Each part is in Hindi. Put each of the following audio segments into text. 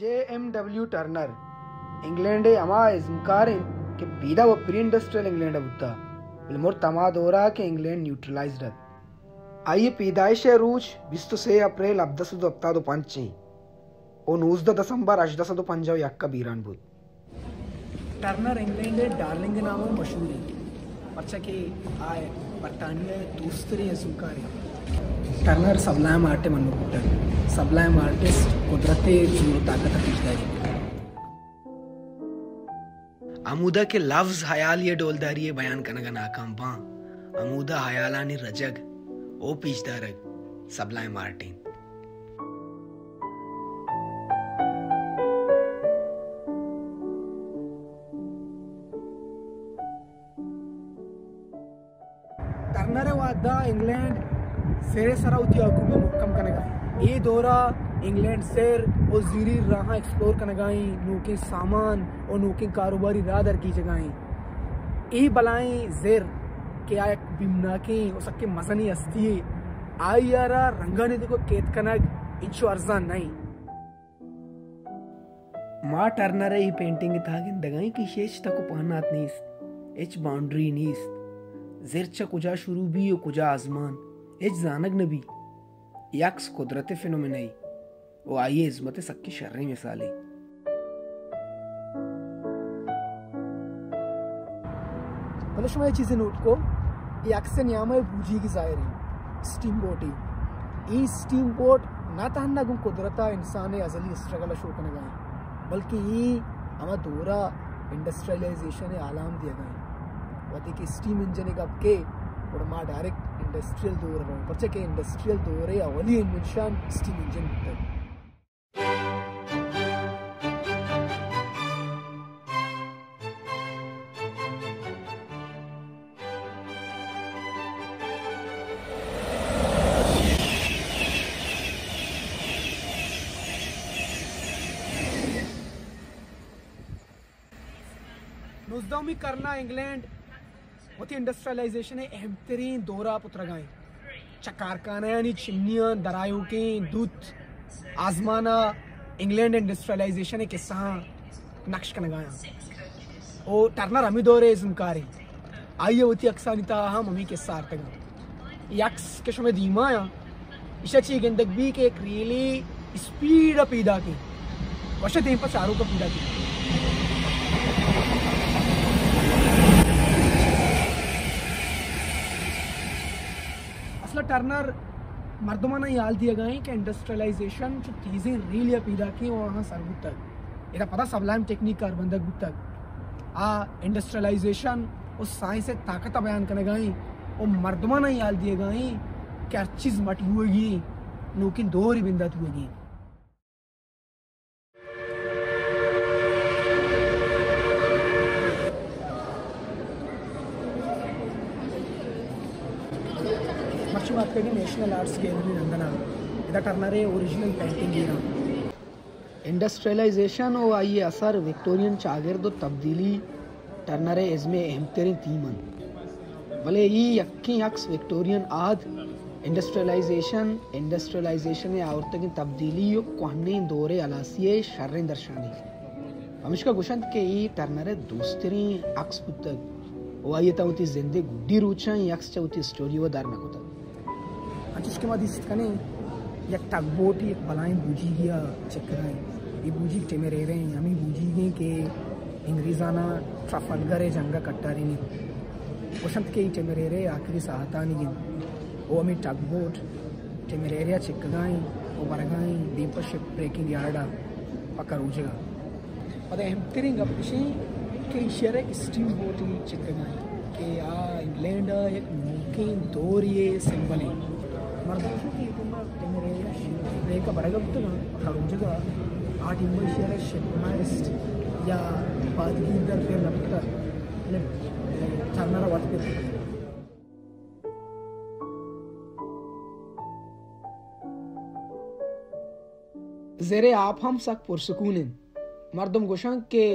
JMW टर्नर इंग्लैंड अमा इज़मकारिन के बीदा व प्री इंडस्ट्रियल इंग्लैंड बुद्धा बिलमोर तमा दौरा के इंग्लैंड न्यूट्रलाइज्ड आइए पैदाइश रूच 23 अप्रैल 1975 और 19 दिसंबर 1850 यक्का बीरान बुद टर्नर इंग्लैंड डार्लिंग नामों मशहूर है पर्चा के आए बरतानिया दूसरे इज़मकारी टर्नर सबलाम आर्ट मनु पुट्टर सबलाम आर्टिस्ट कुदरते जुनून ताकत पिछदारी अमूदा के लफ्ज हयाल ये डोलदारी ये बयान करने का नाकाम पा अमूदा हयालानी रजग ओ पिछदारग सबलाम आर्टिन टर्नर वादा इंग्लैंड सेरे सराउती अकूबे मुक्कम कनेगा ये दौरा इंग्लैंड सेर और जीरी राह एक्सप्लोर कनेगाई नूके सामान और नूके कारोबारी राह दर की जगहें ये बलाएं जेर के आय बिमना के और सबके मसनी हस्ती आई यारा रंगा ने देखो केत कनक इच्छो अर्जान नहीं माँ टर्नर ही पेंटिंग तागिन दगाई की शेष तक पहनात नीस एच बाउंड्री नीस जेरचा कुजा शुरू भी और कुजा आजमान एच जानक नबी यक्स कुदरत फिनोमेनाई वो आइए इज़्मत सक्की शर्री मिसाली पलश में चीज़ें नोट को यक्स नियाम है बूझी की जाहिर है स्टीम बोट ही स्टीम बोट ना तहन्ना गुम कुदरता इंसान अज़ली स्ट्रगल शो करने गए बल्कि ये हमारा दौरा इंडस्ट्रियलाइजेशन आलाम दिया गए वादी की स्टीम इंजन कब के और माँ डायरेक्ट इंडस्ट्रियल दौर रहा बच्चे के इंडस्ट्रियल दौरे अवली इन्वेंशन स्टीम इंजन होता है नुज़दौमी करना इंग्लैंड होती इंडस्ट्रियलाइजेशन है अहम तरीन दौरा पुत्रगाएं चकारखाना यानी चिमनियाँ दरायों के दूध आजमाना इंग्लैंड इंडस्ट्रियलाइजेशन है किस्सा नक्श कनगाया और टर्नर हमी दौरे इज़मकारी आइए होती अक्सानिता हम हमी किस्सा आर्तगा यक्स के शुमे दीमाया इशा ची गंदक भी के एक रियली स्पीड पैदा की वशे दें पर चारों का पैदा की टर्नर मर्दमाना याल दिया गए कि इंडस्ट्रियलाइजेशन जो चीज़ें रील या पैदा की वहाँ सरबुत तक इधर पता सबलाइम टेक्निक कर बंदक बुत तक इंडस्ट्रियलाइजेशन उस साइंस से ताकत बयान करने गए और मर्दमाना याल दिए गए कि हर चीज़ मट हुएगी लेकिन दो ही बिंदत हुएगी बात करें नेशनल आर्ट्स गैलरी नंदना इधर टर्नर है ओरिजिनल पेंटिंग ही ना इंडस्ट्रियलाइजेशन और आइए असर विक्टोरियन चागिर्द और तब्दीली टर्नर है इसमें अहम तरीन तीमन भले ये यक्की यक्स विक्टोरियन आद इंडस्ट्रियलाइजेशन है औरतों की तब्दीली और कोहनी दौरे अलासिये शर्रें दर्शानी हमेशा गुशंत के ये टर्नर है दूसरी अक्स पुस्तक वो आइए तो जिंदगी गुड्डी रूचा यक्स चौथी स्टोरी वो दार न होता जिसके बाद इस कने एक टगबोट एक बलाएं बूझी गया चेक कराएं ये बूझी टेमेरे रहे हैं हमें बूझी गए कि इंग्रेजाना ट्रफलगर है जंगा कट्टारी नहीं वसंत के ही टेमेरे रहे आखिरी सहायता नहीं गए वो हमें टगबोट टेमेरे चेक कराएं वो बरगाएं दीपर शिप ब्रेकिंग यार्डा पकड़ उजेगा और हम तेरे गप्पी के शेयर एक स्टीम बोट ही चेक कराएं कि इंग्लैंड एक मुमकिन दौर ये सिंबल है मर्दाशों की हुकूमत का बड़ा गप्त हर जगह आठ इंग्लिश शिपमाइस्ट या बादगी दर पे लगता टर्नर वाट पे ज़ेरे आप हम सक पुरसकून मर्दम गोशंक के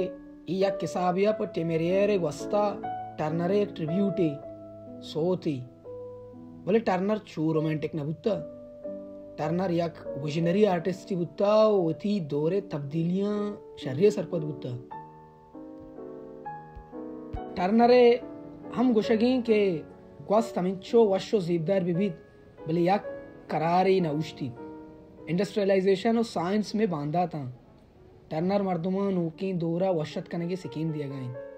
या किसाबिया पर टेमेरियर वस्ता टर्नर एक ट्रिब्यूट सोती बोले टर्नर चू रोमांटिक न बुत्ता टर्नर एक विजनरी आर्टिस्ट बुता ओती दौरे तब्दीलियां शर्रिय सरपद बुता टर्नरे हम गुशगी के ग्वास तमिंचो वशो जीबदार बिबित बले या करारी नउश्ती इंडस्ट्रियलाइजेशन और साइंस में बांधा था टर्नर मर्दुमा नूकी दौरा वशत करने के सिकीम दिया गए